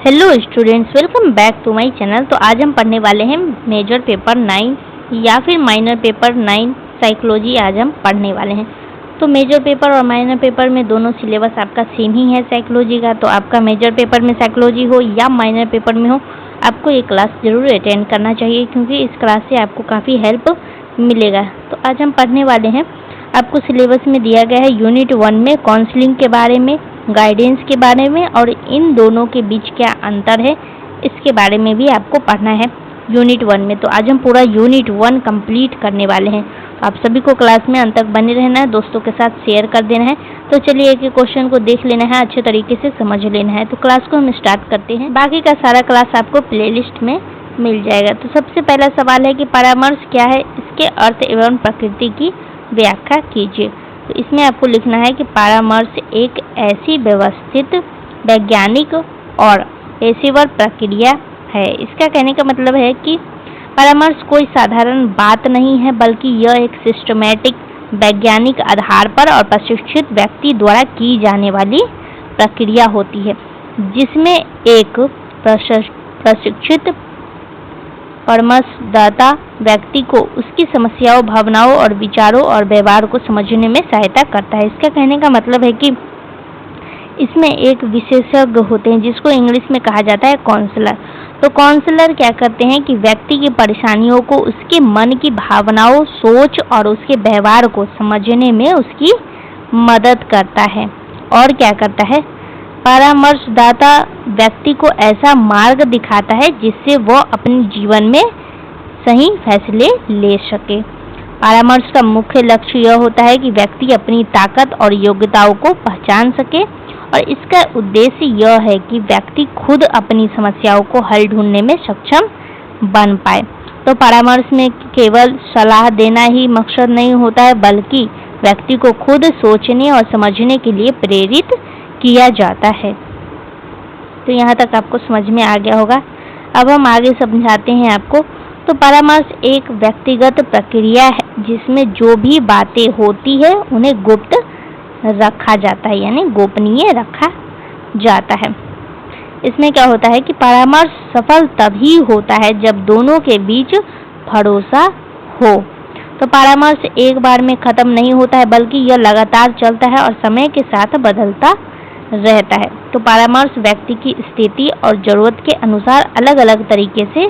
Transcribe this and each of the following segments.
Hello students, welcome back to my channel. तो आज हम पढ़ने वाले हैं मेजर पेपर 9 या फिर माइनर पेपर 9 साइकोलॉजी आज हम पढ़ने वाले हैं। तो मेजर पेपर और माइनर पेपर में दोनों सिलेबस आपका सेम ही है साइकोलॉजी का। तो आपका मेजर पेपर में साइकोलॉजी हो या माइनर पेपर में हो, आपको ये क्लास ज़रूर अटेंड करना चाहिए, क्योंकि इस क्लास से आपको काफ़ी हेल्प मिलेगा। तो आज हम पढ़ने वाले हैं, आपको सिलेबस में दिया गया है यूनिट 1 में काउंसलिंग के बारे में, गाइडेंस के बारे में और इन दोनों के बीच क्या अंतर है इसके बारे में भी आपको पढ़ना है यूनिट 1 में। तो आज हम पूरा यूनिट 1 कंप्लीट करने वाले हैं। तो आप सभी को क्लास में अंत तक बने रहना है, दोस्तों के साथ शेयर कर देना है। तो चलिए एक एक क्वेश्चन को देख लेना है, अच्छे तरीके से समझ लेना है। तो क्लास को हम स्टार्ट करते हैं। बाकी का सारा क्लास आपको प्लेलिस्ट में मिल जाएगा। तो सबसे पहला सवाल है कि परामर्श क्या है, इसके अर्थ एवं प्रकृति की व्याख्या कीजिए। तो इसमें आपको लिखना है कि परामर्श एक ऐसी व्यवस्थित, वैज्ञानिक और पेशेवर प्रक्रिया है। इसका कहने का मतलब है कि परामर्श कोई साधारण बात नहीं है, बल्कि यह एक सिस्टमैटिक, वैज्ञानिक आधार पर और प्रशिक्षित व्यक्ति द्वारा की जाने वाली प्रक्रिया होती है, जिसमें एक प्रशिक्षित परामर्शदाता व्यक्ति को उसकी समस्याओं, भावनाओं और विचारों और व्यवहार को समझने में सहायता करता है। इसका कहने का मतलब है कि इसमें एक विशेषज्ञ होते हैं, जिसको इंग्लिश में कहा जाता है काउंसलर। तो काउंसलर क्या करते हैं कि व्यक्ति की परेशानियों को, उसके मन की भावनाओं, सोच और उसके व्यवहार को समझने में उसकी मदद करता है। और क्या करता है, परामर्शदाता व्यक्ति को ऐसा मार्ग दिखाता है जिससे वह अपने जीवन में सही फैसले ले सके। परामर्श का मुख्य लक्ष्य यह होता है कि व्यक्ति अपनी ताकत और योग्यताओं को पहचान सके, और इसका उद्देश्य यह है कि व्यक्ति खुद अपनी समस्याओं को हल ढूंढने में सक्षम बन पाए। तो परामर्श में केवल सलाह देना ही मकसद नहीं होता है, बल्कि व्यक्ति को खुद सोचने और समझने के लिए प्रेरित किया जाता है। तो यहाँ तक आपको समझ में आ गया होगा। अब हम आगे समझाते हैं आपको। तो परामर्श एक व्यक्तिगत प्रक्रिया है, जिसमें जो भी बातें होती है उन्हें गुप्त रखा जाता है, यानी गोपनीय रखा जाता है। इसमें क्या होता है कि परामर्श सफल तभी होता है जब दोनों के बीच भरोसा हो। तो परामर्श एक बार में खत्म नहीं होता है, बल्कि यह लगातार चलता है और समय के साथ बदलता रहता है। तो परामर्श व्यक्ति की स्थिति और जरूरत के अनुसार अलग अलग तरीके से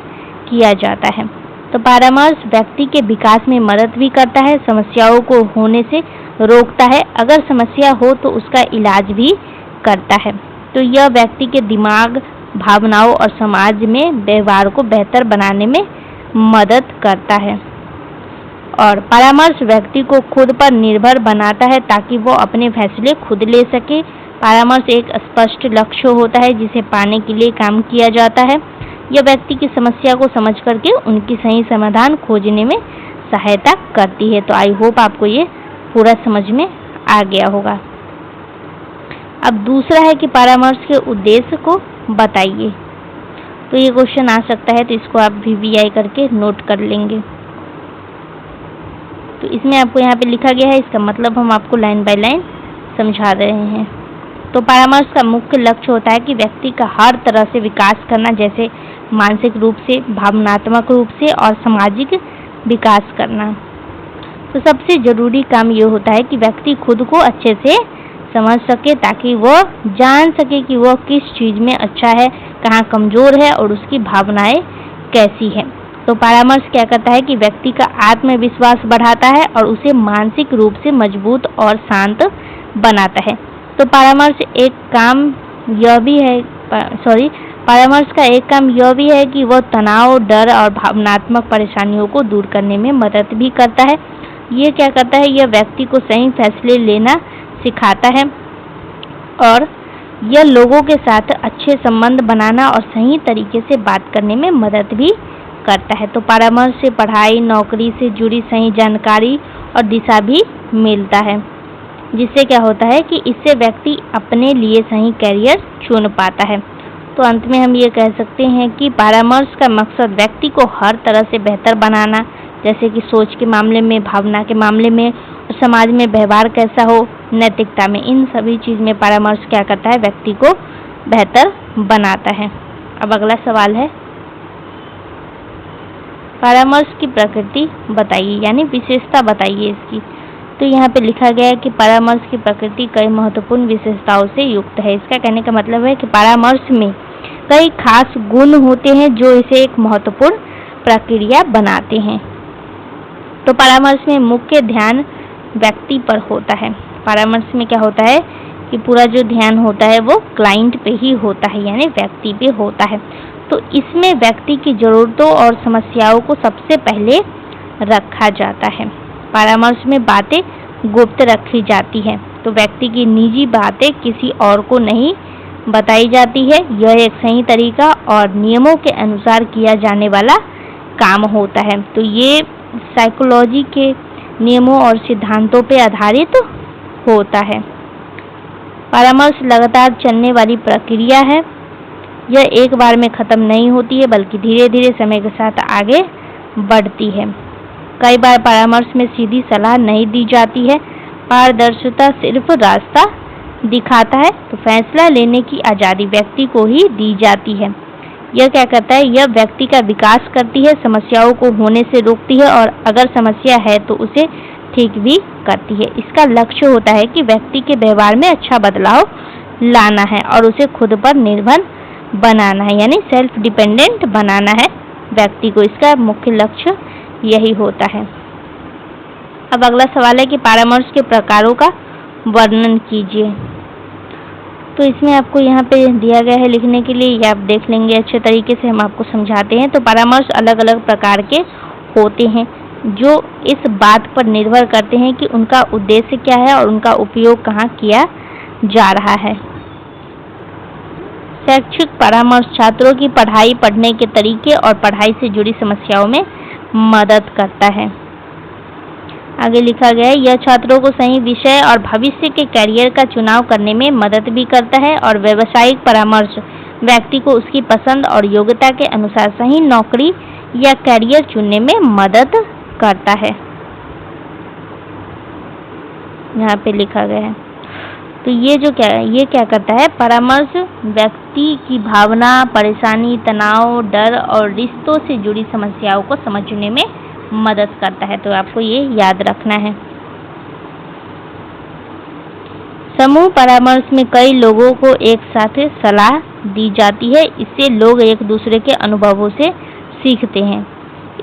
किया जाता है। तो परामर्श व्यक्ति के विकास में मदद भी करता है, समस्याओं को होने से रोकता है, अगर समस्या हो तो उसका इलाज भी करता है। तो यह व्यक्ति के दिमाग, भावनाओं और समाज में व्यवहार को बेहतर बनाने में मदद करता है। और परामर्श व्यक्ति को खुद पर निर्भर बनाता है, ताकि वो अपने फैसले खुद ले सके। परामर्श एक स्पष्ट लक्ष्य होता है, जिसे पाने के लिए काम किया जाता है। यह व्यक्ति की समस्या को समझ करके उनकी सही समाधान खोजने में सहायता करती है। तो आई होप आपको ये पूरा समझ में आ गया होगा। अब दूसरा है कि परामर्श के उद्देश्य को बताइए। तो ये क्वेश्चन आ सकता है, तो इसको आप VVI करके नोट कर लेंगे। तो इसमें आपको यहाँ पे लिखा गया है, इसका मतलब हम आपको लाइन बाय लाइन समझा रहे हैं। तो परामर्श का मुख्य लक्ष्य होता है कि व्यक्ति का हर तरह से विकास करना, जैसे मानसिक रूप से, भावनात्मक रूप से और सामाजिक विकास करना। तो सबसे जरूरी काम ये होता है कि व्यक्ति खुद को अच्छे से समझ सके, ताकि वह जान सके कि वह किस चीज़ में अच्छा है, कहाँ कमज़ोर है और उसकी भावनाएं कैसी है। तो परामर्श क्या करता है कि व्यक्ति का आत्मविश्वास बढ़ाता है और उसे मानसिक रूप से मजबूत और शांत बनाता है। तो परामर्श का एक काम यह भी है कि वह तनाव, डर और भावनात्मक परेशानियों को दूर करने में मदद भी करता है। ये क्या करता है, यह व्यक्ति को सही फैसले लेना सिखाता है, और यह लोगों के साथ अच्छे संबंध बनाना और सही तरीके से बात करने में मदद भी करता है। तो परामर्श से पढ़ाई, नौकरी से जुड़ी सही जानकारी और दिशा भी मिलता है, जिससे क्या होता है कि इससे व्यक्ति अपने लिए सही करियर चुन पाता है। तो अंत में हम ये कह सकते हैं कि परामर्श का मकसद व्यक्ति को हर तरह से बेहतर बनाना, जैसे कि सोच के मामले में, भावना के मामले में, और समाज में व्यवहार कैसा हो, नैतिकता में, इन सभी चीज़ में परामर्श क्या करता है, व्यक्ति को बेहतर बनाता है। अब अगला सवाल है, परामर्श की प्रकृति बताइए, यानी विशेषता बताइए इसकी। तो यहाँ पे लिखा गया है कि परामर्श की प्रकृति कई महत्वपूर्ण विशेषताओं से युक्त है। इसका कहने का मतलब है कि परामर्श में कई खास गुण होते हैं जो इसे एक महत्वपूर्ण प्रक्रिया बनाते हैं। तो परामर्श में मुख्य ध्यान व्यक्ति पर होता है। परामर्श में क्या होता है कि पूरा जो ध्यान होता है वो क्लाइंट पे ही होता है, यानी व्यक्ति पे होता है। तो इसमें व्यक्ति की ज़रूरतों और समस्याओं को सबसे पहले रखा जाता है। परामर्श में बातें गुप्त रखी जाती है, तो व्यक्ति की निजी बातें किसी और को नहीं बताई जाती है। यह एक सही तरीका और नियमों के अनुसार किया जाने वाला काम होता है। तो ये साइकोलॉजी के नियमों और सिद्धांतों पर आधारित होता है। परामर्श लगातार चलने वाली प्रक्रिया है। यह एक बार में खत्म नहीं होती है, बल्कि धीरे धीरे समय के साथ आगे बढ़ती है। कई बार परामर्श में सीधी सलाह नहीं दी जाती है। पारदर्शिता सिर्फ रास्ता दिखाता है, तो फैसला लेने की आज़ादी व्यक्ति को ही दी जाती है। यह क्या करता है, यह व्यक्ति का विकास करती है, समस्याओं को होने से रोकती है और अगर समस्या है तो उसे ठीक भी करती है। इसका लक्ष्य होता है कि व्यक्ति के व्यवहार में अच्छा बदलाव लाना है और उसे खुद पर निर्भर बनाना है, यानी सेल्फ डिपेंडेंट बनाना है व्यक्ति को। इसका मुख्य लक्ष्य यही होता है। अब अगला सवाल है कि परामर्श के प्रकारों का वर्णन कीजिए। तो इसमें आपको यहाँ पे दिया गया है लिखने के लिए, ये आप देख लेंगे अच्छे तरीके से, हम आपको समझाते हैं। तो परामर्श अलग अलग प्रकार के होते हैं जो इस बात पर निर्भर करते हैं कि उनका उद्देश्य क्या है और उनका उपयोग कहाँ किया जा रहा है। शैक्षिक परामर्श छात्रों की पढ़ाई, पढ़ने के तरीके और पढ़ाई से जुड़ी समस्याओं में मदद करता है। आगे लिखा गया है, यह छात्रों को सही विषय और भविष्य के करियर का चुनाव करने में मदद भी करता है। और व्यावसायिक परामर्श व्यक्ति को उसकी पसंद और योग्यता के अनुसार सही नौकरी या करियर चुनने में मदद करता है। यहाँ पे लिखा गया है। तो ये क्या करता है, परामर्श व्यक्ति की भावना, परेशानी, तनाव, डर और रिश्तों से जुड़ी समस्याओं को समझने में मदद करता है। तो आपको ये याद रखना है। समूह परामर्श में कई लोगों को एक साथ सलाह दी जाती है। इससे लोग एक दूसरे के अनुभवों से सीखते हैं।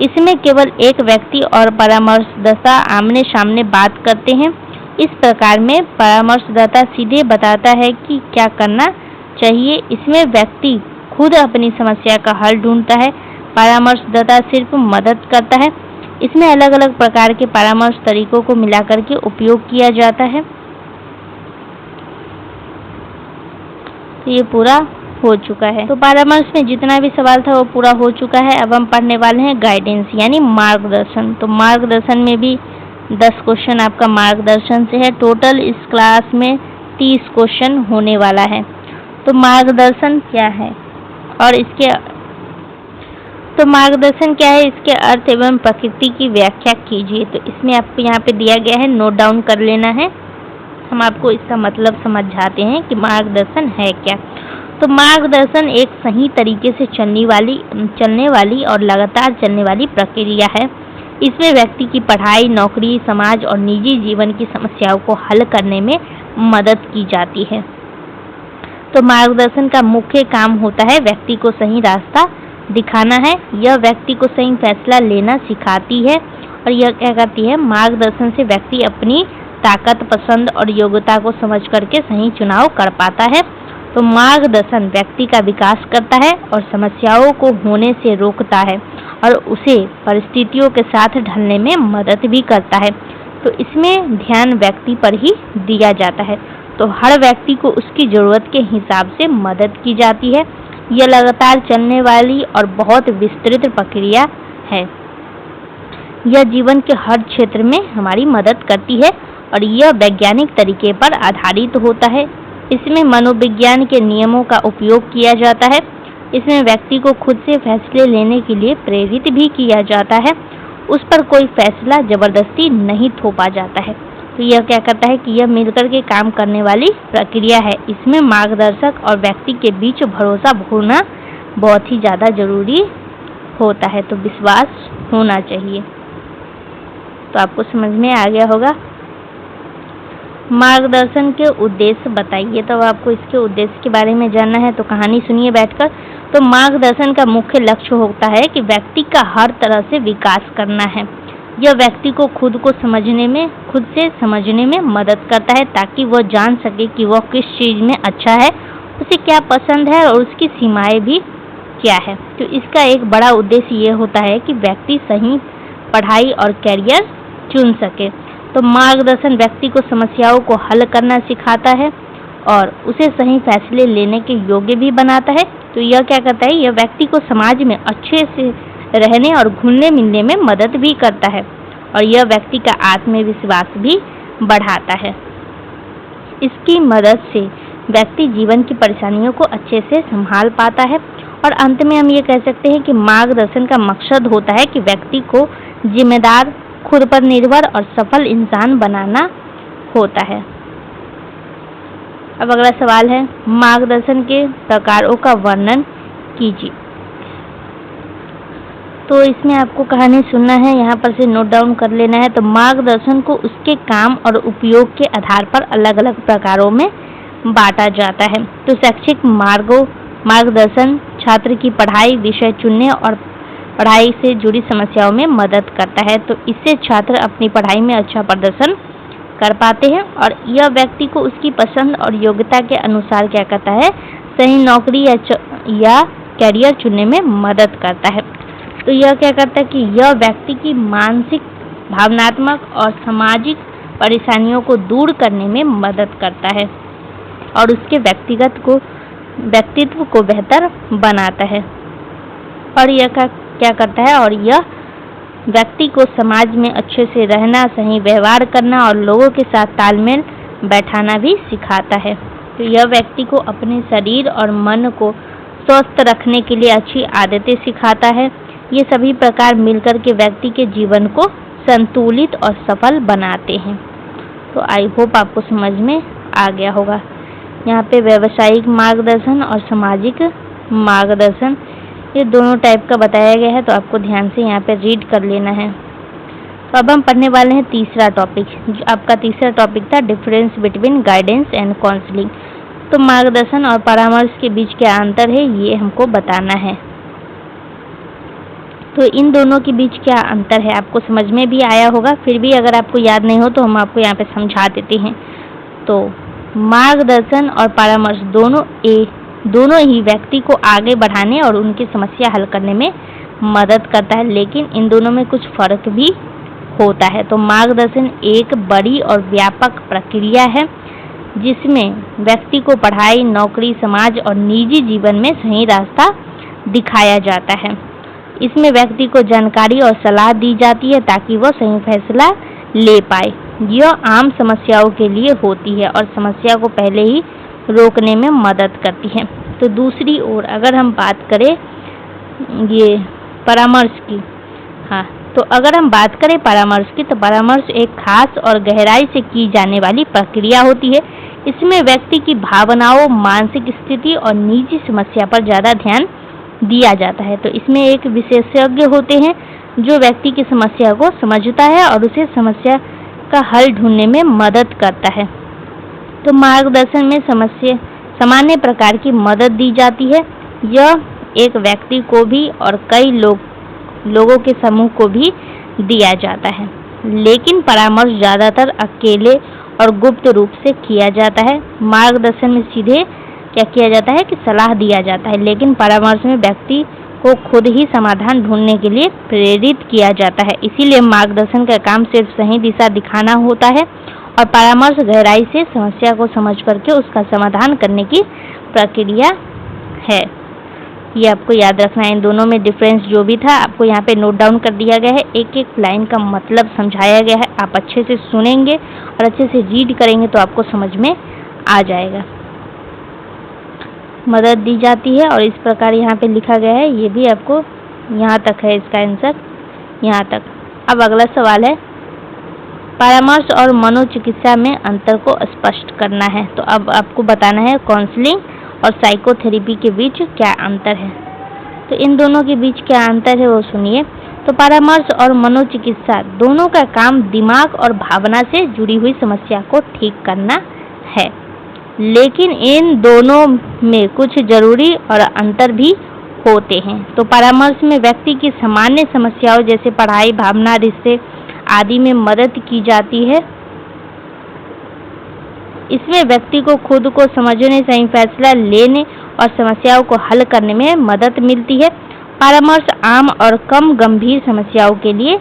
इसमें केवल एक व्यक्ति और परामर्शदाता आमने सामने बात करते हैं। इस प्रकार में परामर्शदाता सीधे बताता है कि क्या करना चाहिए। इसमें व्यक्ति खुद अपनी समस्या का हल ढूंढता है, परामर्शदाता सिर्फ मदद करता है। इसमें अलग अलग प्रकार के परामर्श तरीकों को मिलाकर के उपयोग किया जाता है। तो ये पूरा हो चुका है। तो परामर्श में जितना भी सवाल था वो पूरा हो चुका है। अब हम पढ़ने वाले हैं गाइडेंस, यानी मार्गदर्शन। तो मार्गदर्शन में भी 10 क्वेश्चन आपका मार्गदर्शन से है। टोटल इस क्लास में 30 क्वेश्चन होने वाला है। तो मार्गदर्शन क्या है और मार्गदर्शन क्या है, इसके अर्थ एवं प्रकृति की व्याख्या कीजिए। तो इसमें आपको यहाँ पे दिया गया है, नोट डाउन कर लेना है। हम आपको इसका मतलब समझाते हैं कि मार्गदर्शन है क्या। तो मार्गदर्शन एक सही तरीके से चलने वाली और लगातार चलने वाली प्रक्रिया है। इसमें व्यक्ति की पढ़ाई, नौकरी, समाज और निजी जीवन की समस्याओं को हल करने में मदद की जाती है। तो मार्गदर्शन का मुख्य काम होता है व्यक्ति को सही रास्ता दिखाना है। यह व्यक्ति को सही फैसला लेना सिखाती है। और यह क्या करती है, मार्गदर्शन से व्यक्ति अपनी ताकत, पसंद और योग्यता को समझ करके सही चुनाव कर पाता है। तो मार्गदर्शन व्यक्ति का विकास करता है और समस्याओं को होने से रोकता है और उसे परिस्थितियों के साथ ढलने में मदद भी करता है। तो इसमें ध्यान व्यक्ति पर ही दिया जाता है। तो हर व्यक्ति को उसकी ज़रूरत के हिसाब से मदद की जाती है। यह लगातार चलने वाली और बहुत विस्तृत प्रक्रिया है। यह जीवन के हर क्षेत्र में हमारी मदद करती है और यह वैज्ञानिक तरीके पर आधारित होता है। इसमें मनोविज्ञान के नियमों का उपयोग किया जाता है। इसमें व्यक्ति को खुद से फैसले लेने के लिए प्रेरित भी किया जाता है। उस पर कोई फैसला जबरदस्ती नहीं थोपा जाता है। तो यह क्या करता है कि यह मिलकर के काम करने वाली प्रक्रिया है। इसमें मार्गदर्शक और व्यक्ति के बीच भरोसा होना बहुत ही ज़्यादा ज़रूरी होता है। तो विश्वास होना चाहिए। तो आपको समझ में आ गया होगा। मार्गदर्शन के उद्देश्य बताइए। तो आपको इसके उद्देश्य के बारे में जानना है तो कहानी सुनिए बैठकर। तो मार्गदर्शन का मुख्य लक्ष्य होता है कि व्यक्ति का हर तरह से विकास करना है। यह व्यक्ति को खुद से समझने में मदद करता है ताकि वह जान सके कि वह किस चीज़ में अच्छा है, उसे क्या पसंद है और उसकी सीमाएं भी क्या है। तो इसका एक बड़ा उद्देश्य ये होता है कि व्यक्ति सही पढ़ाई और कैरियर चुन सके। तो मार्गदर्शन व्यक्ति को समस्याओं को हल करना सिखाता है और उसे सही फैसले लेने के योग्य भी बनाता है। तो यह क्या करता है, यह व्यक्ति को समाज में अच्छे से रहने और घुलने मिलने में मदद भी करता है और यह व्यक्ति का आत्मविश्वास भी बढ़ाता है। इसकी मदद से व्यक्ति जीवन की परेशानियों को अच्छे से संभाल पाता है। और अंत में हम ये कह सकते हैं कि मार्गदर्शन का मकसद होता है कि व्यक्ति को जिम्मेदार, खुद पर निर्भर और सफल इंसान बनाना होता है। अब अगला सवाल है, मार्गदर्शन के प्रकारों का वर्णन कीजिए। तो इसमें आपको कहानी सुनना है, यहाँ पर से नोट डाउन कर लेना है। तो मार्गदर्शन को उसके काम और उपयोग के आधार पर अलग अलग प्रकारों में बांटा जाता है। तो शैक्षिक मार्गदर्शन छात्र की पढ़ाई, विषय चुनने और पढ़ाई से जुड़ी समस्याओं में मदद करता है। तो इससे छात्र अपनी पढ़ाई में अच्छा प्रदर्शन कर पाते हैं और यह व्यक्ति को उसकी पसंद और योग्यता के अनुसार क्या करता है, सही नौकरी या कैरियर चुनने में मदद करता है। तो यह क्या करता है कि यह व्यक्ति की मानसिक, भावनात्मक और सामाजिक परेशानियों को दूर करने में मदद करता है और उसके व्यक्तित्व को बेहतर बनाता है। और यह क्या करता है, और यह व्यक्ति को समाज में अच्छे से रहना, सही व्यवहार करना और लोगों के साथ तालमेल बैठाना भी सिखाता है। तो यह व्यक्ति को अपने शरीर और मन को स्वस्थ रखने के लिए अच्छी आदतें सिखाता है। ये सभी प्रकार मिलकर के व्यक्ति के जीवन को संतुलित और सफल बनाते हैं। तो आई होप आपको समझ में आ गया होगा। यहाँ पे व्यावसायिक मार्गदर्शन और सामाजिक मार्गदर्शन, ये दोनों टाइप का बताया गया है। तो आपको ध्यान से यहाँ पे रीड कर लेना है। तो अब हम पढ़ने वाले हैं तीसरा टॉपिक। जो आपका तीसरा टॉपिक था difference between guidance and counselling. तो मार्गदर्शन और परामर्श के बीच क्या अंतर है, ये हमको बताना है। तो इन दोनों के बीच क्या अंतर है आपको समझ में भी आया होगा। फिर भी अगर आपको याद नहीं हो तो हम आपको यहाँ पे समझा देते हैं। तो मार्गदर्शन और परामर्श दोनों ही व्यक्ति को आगे बढ़ाने और उनकी समस्या हल करने में मदद करता है, लेकिन इन दोनों में कुछ फर्क भी होता है। तो मार्गदर्शन एक बड़ी और व्यापक प्रक्रिया है जिसमें व्यक्ति को पढ़ाई, नौकरी, समाज और निजी जीवन में सही रास्ता दिखाया जाता है। इसमें व्यक्ति को जानकारी और सलाह दी जाती है ताकि वह सही फैसला ले पाए। यह आम समस्याओं के लिए होती है और समस्या को पहले ही रोकने में मदद करती है। तो दूसरी ओर अगर हम बात करें ये परामर्श की, तो अगर हम बात करें परामर्श की, तो परामर्श एक खास और गहराई से की जाने वाली प्रक्रिया होती है। इसमें व्यक्ति की भावनाओं, मानसिक स्थिति और निजी समस्या पर ज़्यादा ध्यान दिया जाता है। तो इसमें एक विशेषज्ञ होते हैं जो व्यक्ति की समस्या को समझता है और उसे समस्या का हल ढूंढने में मदद करता है। तो मार्गदर्शन में सामान्य प्रकार की मदद दी जाती है। यह एक व्यक्ति को भी और कई लोगों के समूह को भी दिया जाता है, लेकिन परामर्श ज़्यादातर अकेले और गुप्त रूप से किया जाता है। मार्गदर्शन में सीधे क्या किया जाता है कि सलाह दिया जाता है, लेकिन परामर्श में व्यक्ति को खुद ही समाधान ढूंढने के लिए प्रेरित किया जाता है। इसीलिए मार्गदर्शन का काम सिर्फ सही दिशा दिखाना होता है और परामर्श गहराई से समस्या को समझ करके उसका समाधान करने की प्रक्रिया है। ये आपको याद रखना है। इन दोनों में डिफरेंस जो भी था आपको यहाँ पे नोट डाउन कर दिया गया है। एक एक लाइन का मतलब समझाया गया है। आप अच्छे से सुनेंगे और अच्छे से रीड करेंगे तो आपको समझ में आ जाएगा। मदद दी जाती है और इस प्रकार यहाँ पे लिखा गया है। ये भी आपको यहाँ तक है इसका आंसर, यहाँ तक। अब अगला सवाल है परामर्श और मनोचिकित्सा में अंतर को स्पष्ट करना है। तो अब आपको बताना है काउंसलिंग और साइकोथेरेपी के बीच क्या अंतर है। तो इन दोनों के बीच क्या अंतर है वो सुनिए। तो परामर्श और मनोचिकित्सा दोनों का काम दिमाग और भावना से जुड़ी हुई समस्या को ठीक करना है, लेकिन इन दोनों में कुछ जरूरी और अंतर भी होते हैं। तो परामर्श में व्यक्ति की सामान्य समस्याओं जैसे पढ़ाई, भावना, रिश्ते आदि में मदद की जाती है। इसमें व्यक्ति को खुद को समझने, सही फैसला लेने और समस्याओं को हल करने में मदद मिलती है। परामर्श आम और कम गंभीर समस्याओं के लिए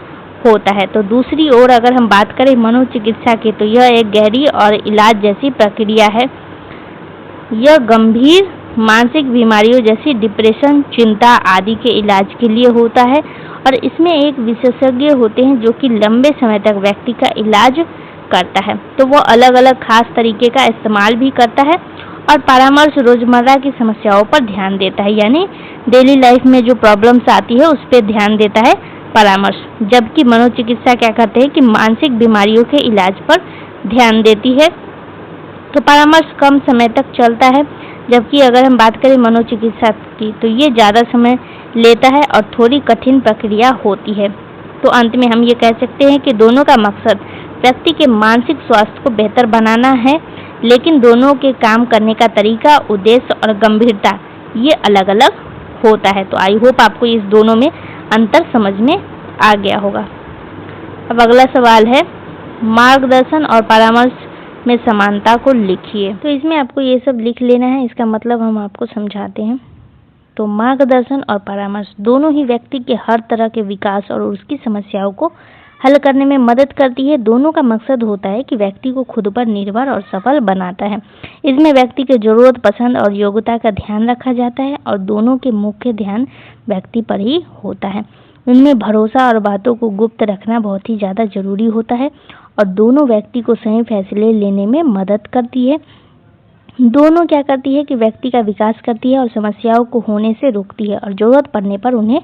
होता है। तो दूसरी ओर अगर हम बात करें मनोचिकित्सा की, तो यह एक गहरी और इलाज जैसी प्रक्रिया है। यह गंभीर मानसिक बीमारियों जैसी डिप्रेशन, चिंता आदि के इलाज के लिए होता है और इसमें एक विशेषज्ञ होते हैं जो कि लंबे समय तक व्यक्ति का इलाज करता है। तो वो अलग अलग खास तरीके का इस्तेमाल भी करता है और परामर्श रोजमर्रा की समस्याओं पर ध्यान देता है, यानी डेली लाइफ में जो प्रॉब्लम्स आती है उस पर ध्यान देता है परामर्श। जबकि मनोचिकित्सा क्या करते हैं कि मानसिक बीमारियों के इलाज पर ध्यान देती है। तो परामर्श कम समय तक चलता है, जबकि अगर हम बात करें मनोचिकित्सा की तो ये ज़्यादा समय लेता है और थोड़ी कठिन प्रक्रिया होती है। तो अंत में हम ये कह सकते हैं कि दोनों का मकसद व्यक्ति के मानसिक स्वास्थ्य को बेहतर बनाना है, लेकिन दोनों के काम करने का तरीका, उद्देश्य और गंभीरता ये अलग अलग होता है। तो आई होप आपको इस दोनों में अंतर समझ में आ गया होगा। अब अगला सवाल है, मार्गदर्शन और परामर्श में समानता को लिखिए। तो इसमें आपको ये सब लिख लेना है, इसका मतलब हम आपको समझाते हैं। तो मार्गदर्शन और परामर्श दोनों ही व्यक्ति के हर तरह के विकास और उसकी समस्याओं को हल करने में मदद करती है। दोनों का मकसद होता है कि व्यक्ति को खुद पर निर्भर और सफल बनाता है। इसमें व्यक्ति की जरूरत, पसंद और योग्यता का ध्यान रखा जाता है और दोनों के मुख्य ध्यान व्यक्ति पर ही होता है। उनमें भरोसा और बातों को गुप्त रखना बहुत ही ज़्यादा जरूरी होता है और दोनों व्यक्ति को सही फैसले लेने में मदद करती है। दोनों क्या करती है कि व्यक्ति का विकास करती है और समस्याओं को होने से रोकती है और जरूरत पड़ने पर उन्हें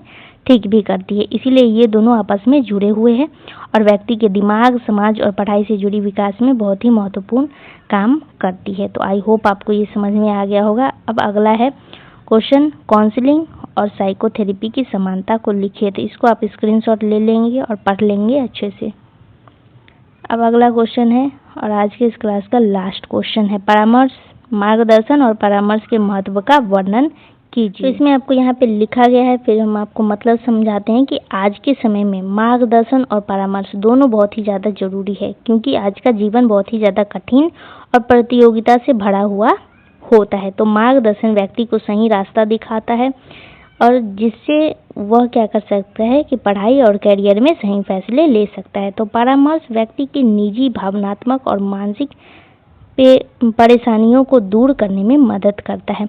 ठीक भी करती है। इसीलिए ये दोनों आपस में जुड़े हुए हैं और व्यक्ति के दिमाग, समाज और पढ़ाई से जुड़ी विकास में बहुत ही महत्वपूर्ण काम करती है। तो आई होप आपको ये समझ में आ गया होगा। अब अगला है क्वेश्चन, काउंसलिंग और साइकोथेरेपी की समानता को लिखिए। तो इसको आप स्क्रीनशॉट ले लेंगे और पढ़ लेंगे अच्छे से। अब अगला क्वेश्चन है और आज के इस क्लास का लास्ट क्वेश्चन है, परामर्श, मार्गदर्शन और परामर्श के महत्व का वर्णन कीजिए। तो इसमें आपको यहाँ पे लिखा गया है, फिर हम आपको मतलब समझाते हैं कि आज के समय में मार्गदर्शन और परामर्श दोनों बहुत ही ज़्यादा जरूरी है, क्योंकि आज का जीवन बहुत ही ज़्यादा कठिन और प्रतियोगिता से भरा हुआ होता है। तो मार्गदर्शन व्यक्ति को सही रास्ता दिखाता है और जिससे वह क्या कर सकता है कि पढ़ाई और करियर में सही फैसले ले सकता है। तो परामर्श व्यक्ति की निजी, भावनात्मक और मानसिक परेशानियों को दूर करने में मदद करता है।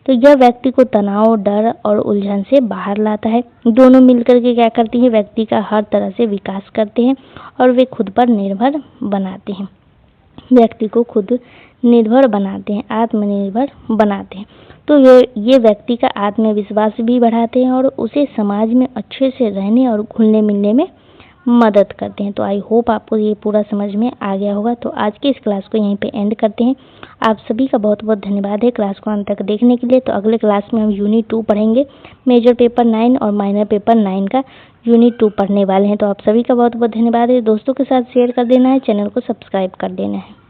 तो यह व्यक्ति को तनाव, डर और उलझन से बाहर लाता है। दोनों मिलकर के क्या करती है, व्यक्ति का हर तरह से विकास करते हैं और वे खुद पर निर्भर बनाते हैं, व्यक्ति को खुद निर्भर बनाते हैं, आत्मनिर्भर बनाते हैं। तो ये व्यक्ति का आत्मविश्वास भी बढ़ाते हैं और उसे समाज में अच्छे से रहने और घुलने मिलने में मदद करते हैं। तो आई होप आपको ये पूरा समझ में आ गया होगा। तो आज की इस क्लास को यहीं पे एंड करते हैं। आप सभी का बहुत बहुत धन्यवाद है क्लास को अंत तक देखने के लिए। तो अगले क्लास में हम यूनिट 2 पढ़ेंगे, मेजर पेपर 9 और माइनर पेपर 9 का यूनिट 2 पढ़ने वाले हैं। तो आप सभी का बहुत बहुत धन्यवाद है। दोस्तों के साथ शेयर कर देना है, चैनल को सब्सक्राइब कर देना है।